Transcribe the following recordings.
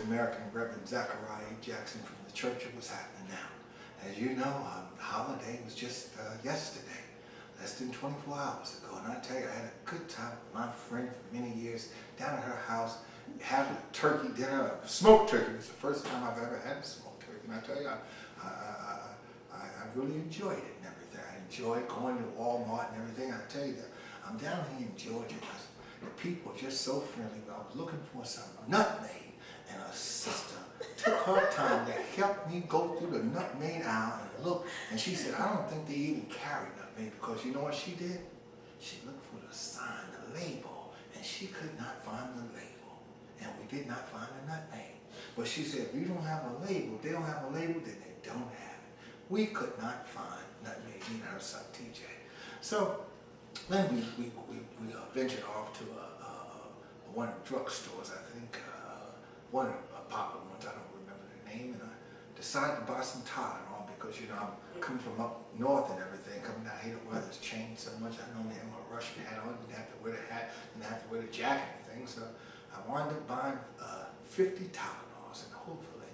American Reverend Zechariah Jackson from the Church of What's Happening Now. As you know, the holiday was just yesterday, less than 24 hours ago. And I tell you, I had a good time with my friend for many years down at her house, having a turkey dinner, a smoked turkey. It was the first time I've ever had a smoked turkey. And I tell you, I really enjoyed it and everything. I enjoyed going to Walmart and everything. I tell you that I'm down here in Georgia because the people are just so friendly. I was looking for some nutmeg, and a sister took her time to help me go through the nutmeg aisle and look. And she said, I don't think they even carry nutmeg, because you know what she did? She looked for the sign, the label, and she could not find the label. And we did not find the nutmeg. But she said, if you don't have a label, they don't have a label, then they don't have it. We could not find nutmeg, me and her son TJ. So then we ventured off to one of the drugstores, I think, one of the popular ones, I don't remember the name, and I decided to buy some Tylenol because, you know, I'm coming from up north and everything, coming down here, the weather's changed so much. I normally have my Russian hat on, didn't have to wear the hat, didn't have to wear the jacket and thing, so I wound up buying 50 Tylenols, and hopefully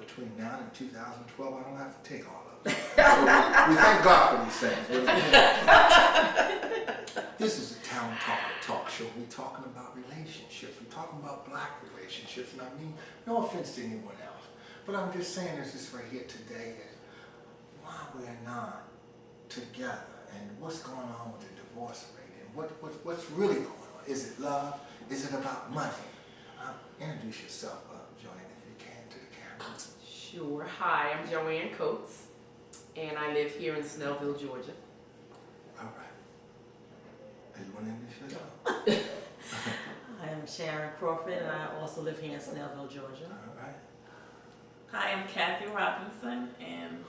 between now and 2012, I don't have to take all of them. So we thank God for these things. This is a Town Talk show. We're talking about relationships. We're talking about black relationships. And I mean, no offense to anyone else, but I'm just saying this is right here today is why we're not together and what's going on with the divorce rate and what's really going on. Is it love? Is it about money? Introduce yourself, Joanne, if you can, to the camera. Sure. Hi, I'm Joanne Coates, and I live here in Snellville, Georgia. All right. You want to introduce yourself? I am Sharon Crawford, and I also live here in Snellville, Georgia. All right. Hi, I'm Kathy Robinson, and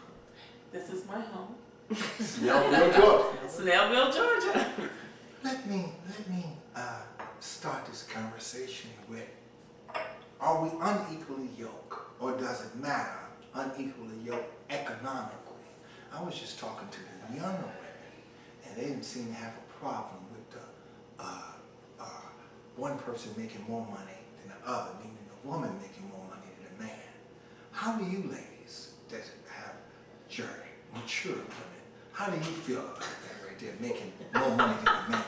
this is my home. Snellville, Georgia. Snellville, Georgia. Let me start this conversation with, are we unequally yoked, or does it matter unequally yoked economically? I was just talking to the younger women, and they didn't seem to have a problem with the one person making more money than the other, meaning the woman making more money than the man. How do you ladies that have mature women, how do you feel about that right there, making more money than the man?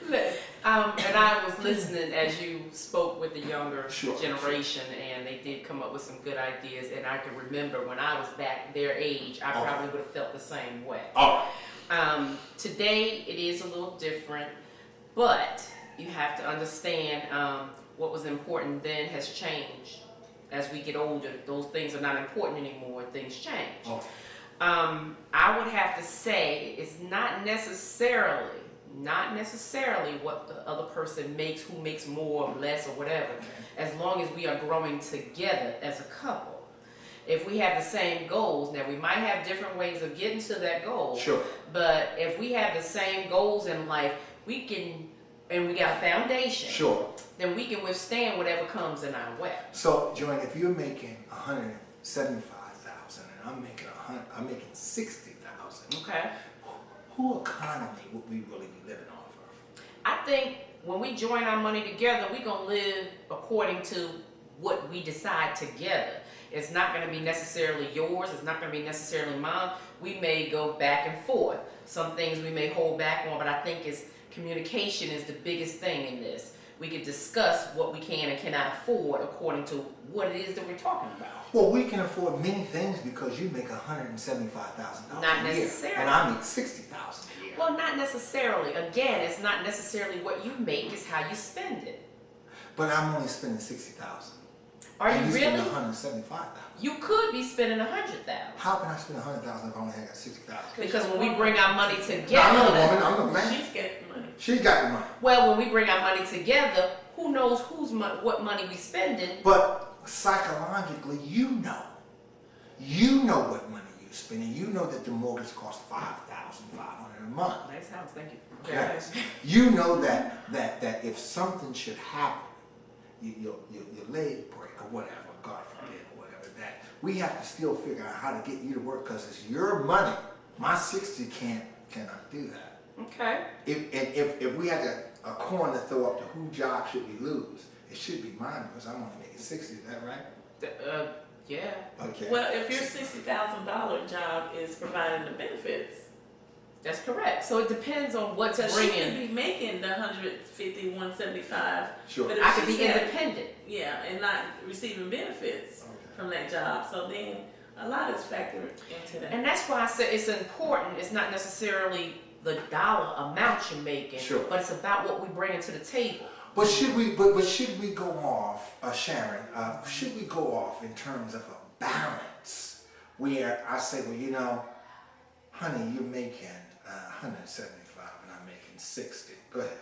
Look, and I was listening as you spoke with the younger generation, and they did come up with some good ideas, and I can remember when I was back their age, I probably would have felt the same way. Today, it is a little different, but you have to understand what was important then has changed. As we get older, those things are not important anymore, things change. I would have to say it's not necessarily what the other person makes, who makes more or less or whatever, as long as we are growing together as a couple. If we have the same goals, now we might have different ways of getting to that goal, but if we have the same goals in life, we can, and we got a foundation, then we can withstand whatever comes in our way. So, Joanne, if you're making $175,000 and I'm making $60,000, okay, who economy would we really be living off of? I think when we join our money together, we're going to live according to what we decide together. It's not going to be necessarily yours. It's not going to be necessarily mine. We may go back and forth. Some things we may hold back on, but I think communication is the biggest thing in this. We could discuss what we can and cannot afford according to what it is that we're talking about. Well, we can afford many things because you make $175,000 not a year, necessarily. and I make $60,000 a year. Well, not necessarily. Again, it's not necessarily what you make; it's how you spend it. But I'm only spending $60,000. Are you really? Spending $175,000. You could be spending $100,000. How can I spend $100,000 if I only got $60,000? Because when we bring our money together, I'm not a woman. I'm a man. She's getting money. She got the money. Well, when we bring our money together, who knows what money we spending? But psychologically, you know what money you're spending. You know that the mortgage costs $5,500 a month. Nice house, thank you. Yes. You know that if something should happen, your leg break or whatever, God forbid, or whatever, that we have to still figure out how to get you to work because it's your money. My 60 cannot do that. Okay. If we had a coin to throw up to whose job should we lose, It should be mine because I'm only making 60. Is that right? Yeah. Okay. Well, if your $60,000 job is providing the benefits, That's correct. So it depends on what's so she could bringing. be making the 150, 175. Sure. But if I could be she's at- independent. Yeah, and not receiving benefits Okay. from that job. So then a lot is factored into that. And that's why I said it's important. It's not necessarily the dollar amount you're making, Sure. but it's about what we bring to the table. But should we go off, Sharon? Should we go off in terms of a balance where I say, well, you know, honey, you're making 175 and I'm making 60. Go ahead.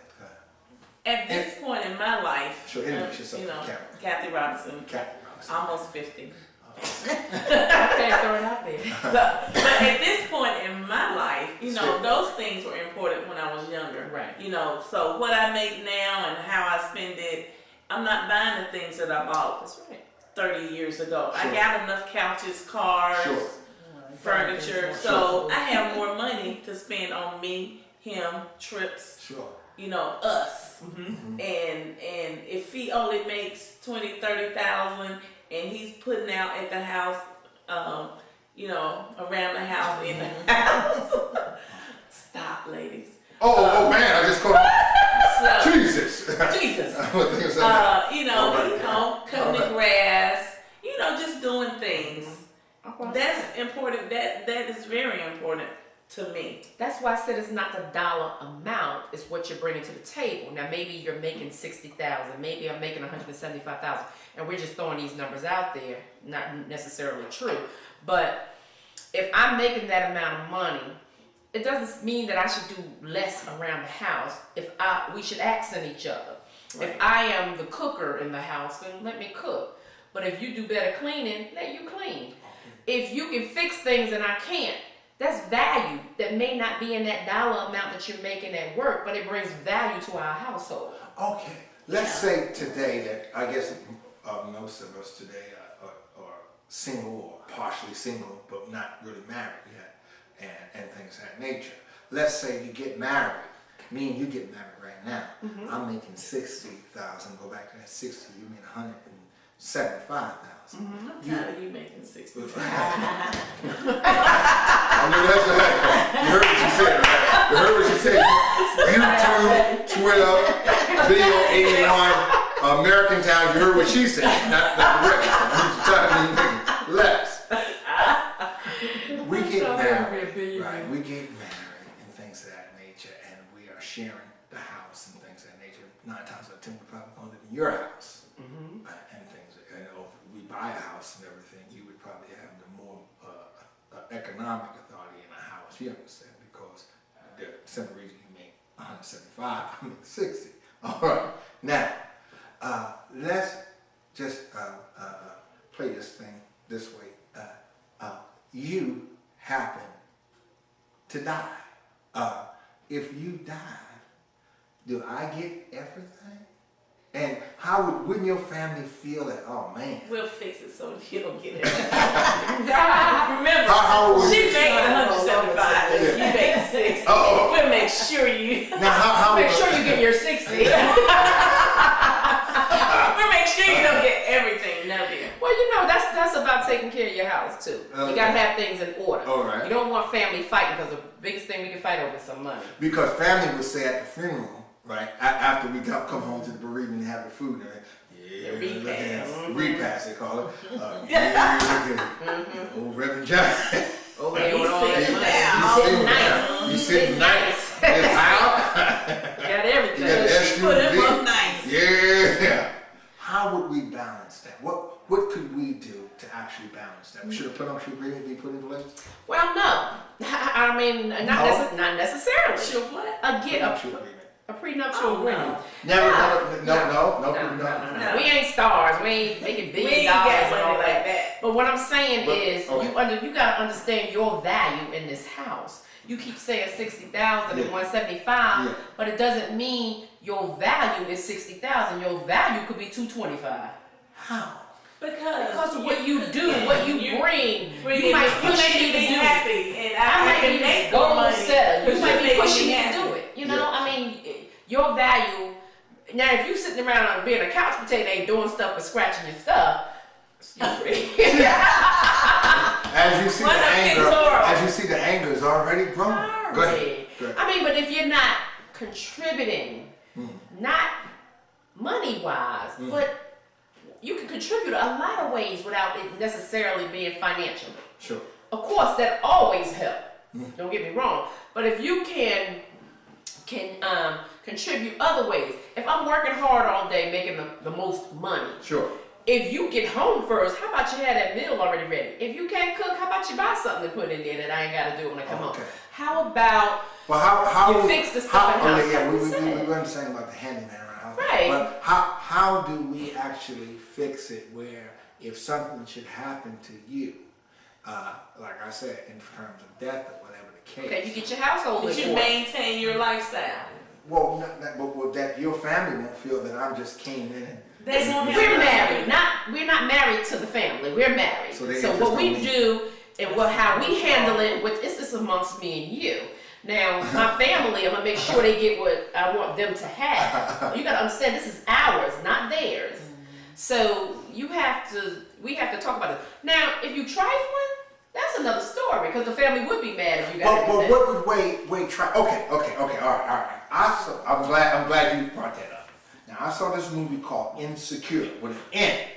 At this point in my life, Sure, introduce yourself you to know, the camera. Kathy Robinson, Kathy Robinson. almost 50. Okay, throw it out there. But at this point in my life, you know, Sure. those things were important when I was younger. Right. You know, so what I make now and how I spend it, I'm not buying the things that I bought That's right. 30 years ago. Sure. I got enough couches, cars, Sure. furniture, so I have more money to spend on me, him, trips, Sure. you know, us. Mhm. And if he only makes 20, 30,000 and he's putting out at the house, you know, around the house, in the house. Stop, ladies. Oh man, I just caught. So, Jesus. Jesus. I would think of something. You know, All right. you know, cutting the grass, you know, just doing things. That's important. That is very important to me. That's why I said it's not the dollar amount, it's what you're bringing to the table. Now maybe you're making 60,000, maybe I'm making 175,000, and we're just throwing these numbers out there, not necessarily true. But if I'm making that amount of money, it doesn't mean that I should do less around the house. We should accent each other. Right. If I am the cooker in the house, then let me cook. But if you do better cleaning, let you clean. If you can fix things and I can't, that's value that may not be in that dollar amount that you're making at work, but it brings value to our household. Okay, let's say today that I guess most of us today are single or partially single, but not really married yet, and things of that nature. Let's say you get married. Me and you get married right now. Mm-hmm. I'm making 60,000. Go back to that 60. You mean 175,000. Mm-hmm. I'm tired of you making 60. I knew that's right. You heard what she said, right? You heard what she said. YouTube, Twitter, Video 81, American Town. You heard what she said. Not the rest. I'm tired of you making less. We get married, right? We get married and things of that nature, and we are sharing the house and things of that nature. 9 times out of 10, we're probably going to live in your house. Mm-hmm. And things, and if we buy a house and everything, you would probably have the more economic authority in the house. You understand? Because the simple reason you make 175, I make 60. All right. Now, let's just play this thing this way. You happen to die. If you die, do I get everything? And how wouldn't your family feel that, oh man? We'll fix it so you don't get it. How Remember, would she you- made 175 and you made 60. Oh. We'll make sure you. Now how Make sure you get your 60. We'll make sure you don't get everything. No deal. Well, you know, that's about taking care of your house too. You gotta have things in order. All right. You don't want family fighting because the biggest thing we can fight over is some money. Because family would say at the funeral, right, after we come home to the bereavement and have the food, and yeah, The repast. look at- repast they call it. Yeah, look at old Reverend John. Oh, He's with all that sitting money. down. You sitting nice. You sitting nice. It's out. You got everything. You got the She put him SUV. up nice. Yeah. How would we balance that? What could we do to actually balance that? Should a prenuptial agreement be put in place? Well, no. I mean, not necessarily. Sure what? Again, Prenuptial agreement. a prenuptial Oh, no. agreement. No. We ain't stars. We ain't making $1 We billion ain't got and all money like that. that. But what I'm saying But- is, okay. you gotta understand your value in this house. You keep saying 60,000 and Yeah. 175, Yeah. but it doesn't mean your value is 60,000. Your value could be 225. How? Because of what you do, what you bring, you might you push make me me to be do it. happy, and I I might can be make a more goal money. setter. You 'cause might you're be making pushing me to happy. do it. You know, Yes. I mean, your value Now, if you sitting around being a couch potato, ain't doing stuff but scratching your stuff, excuse me. As you see the anger is already growing. Go ahead. I mean, but if you're not contributing, not money-wise, but you can contribute a lot of ways without it necessarily being financial. Sure. Of course, that always helps. Don't get me wrong. But if you can contribute other ways. If I'm working hard all day making the most money. Sure. If you get home first, how about you have that meal already ready? If you can't cook, how about you buy something to put in there that I ain't got to do when I come home? How about you fix the stuff in the house? Yeah, we were saying about the handyman around the house. Right. But how do we actually fix it where if something should happen to you, like I said, in terms of death or whatever the case. Okay, you get your household. But you maintain your lifestyle. Well, but that your family won't feel that I'm just came in and we're married. We're not married to the family. We're married. So what we do and how we handle it it's just amongst me and you. Now, my family, I'm gonna make sure they get what I want them to have. You gotta understand this is ours, not theirs. So we have to talk about it. Now, if you trifling, that's another story because the family would be mad if you got. But what would wait try? Okay, all right. I'm glad you brought that up. Now I saw this movie called Insecure with an N.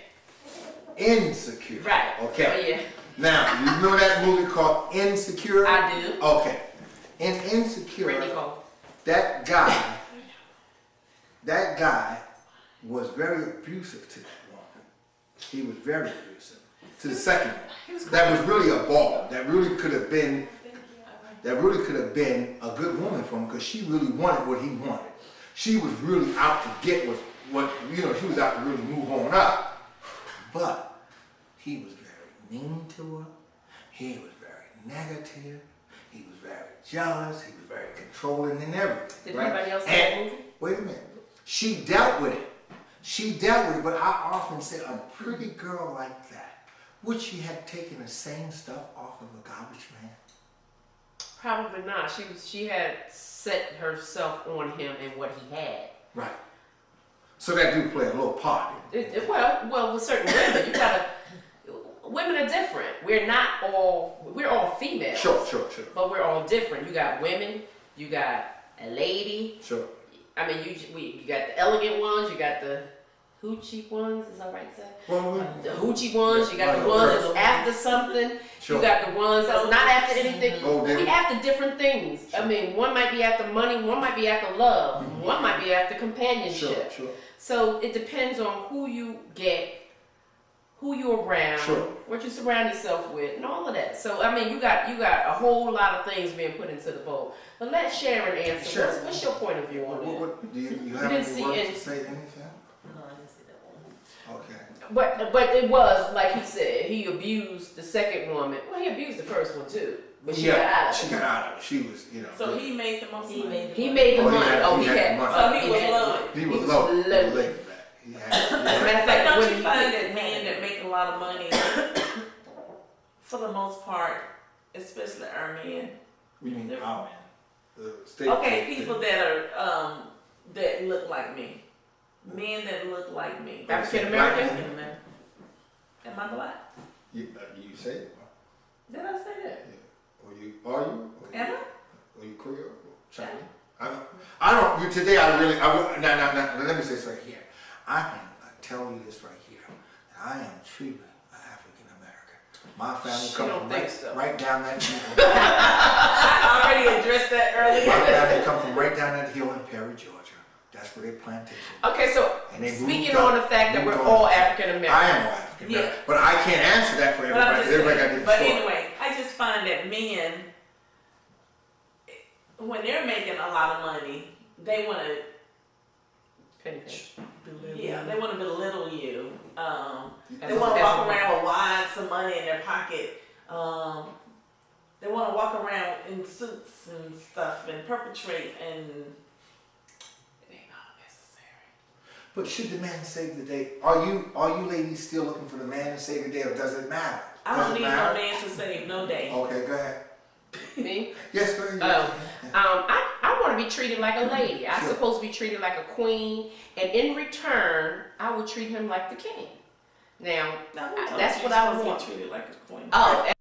Insecure. Right. Okay. Oh, yeah. Now you know that movie called Insecure? I do. Okay. In Insecure, that guy was very abusive to that woman. He was very abusive to the second one. That was really a ball. That really could have been a good woman for him because she really wanted what he wanted. She was really out to get what she was out to really move on up. But he was very mean to her. He was very negative. He was very jealous. He was very controlling and everything. Did anybody else see that movie? Wait a minute. She dealt with it, but I often say a pretty girl like that, would she have taken the same stuff off of a garbage man? Probably not. She had set herself on him and what he had. Right. So that do play a little part. Well, with certain women, women are different. We're all females. Sure. But we're all different. You got women, you got a lady. Sure. I mean, you got the elegant ones, you got the hoochie ones, is that right to say? The hoochie ones, you got the ones that's after something, you got the ones that's not after anything. We after different things. I mean, one might be after money, one might be after love, one might be after companionship. Sure. So it depends on who you get, who you're around, what you surround yourself with, and all of that. So I mean, you got a whole lot of things being put into the bowl. But let Sharon answer. Sure. What's your point of view on that? Do you have any words to say anything? No, I didn't see that one. Okay. But it was like he said, he abused the second woman. Well, he abused the first one too, but she got out of it. She got out of it. She was, So he made the most money. He made the money. So he was low. He was low. As a matter of fact, don't you find that men that make a lot of money, for the most part, especially our men? We mean our men. Okay, people that are that look like me, men that look like me. African American. Am I black? You say it. Did I say that? Yeah. Are you? Am I? Are you Creole? Chinese? I don't. Today now. Let me say this right here. I can tell you this right here. I am truly an African American. My family comes from right down that hill. I already addressed that earlier. My family comes from right down that hill in Perry, Georgia. That's where they plantation. Okay, so speaking on the fact that we're all African American. I am all African American. But I can't answer that for everybody. Everybody got different stories. Anyway, I just find that men, when they're making a lot of money, they want to they want to belittle you. They want to walk around with wads of money in their pocket. They want to walk around in suits and stuff and perpetrate, and it ain't all necessary. But should the man save the day? Are you ladies still looking for the man to save the day, or does it matter? I don't need no man to save no day. Okay, go ahead. Me? Yes, go ahead. I want want to be treated like a lady. I'm Sure. supposed to be treated like a queen, and in return, I will treat him like the king. Now, No, who told that's you what you're I supposed to want. be treated like a queen. Oh,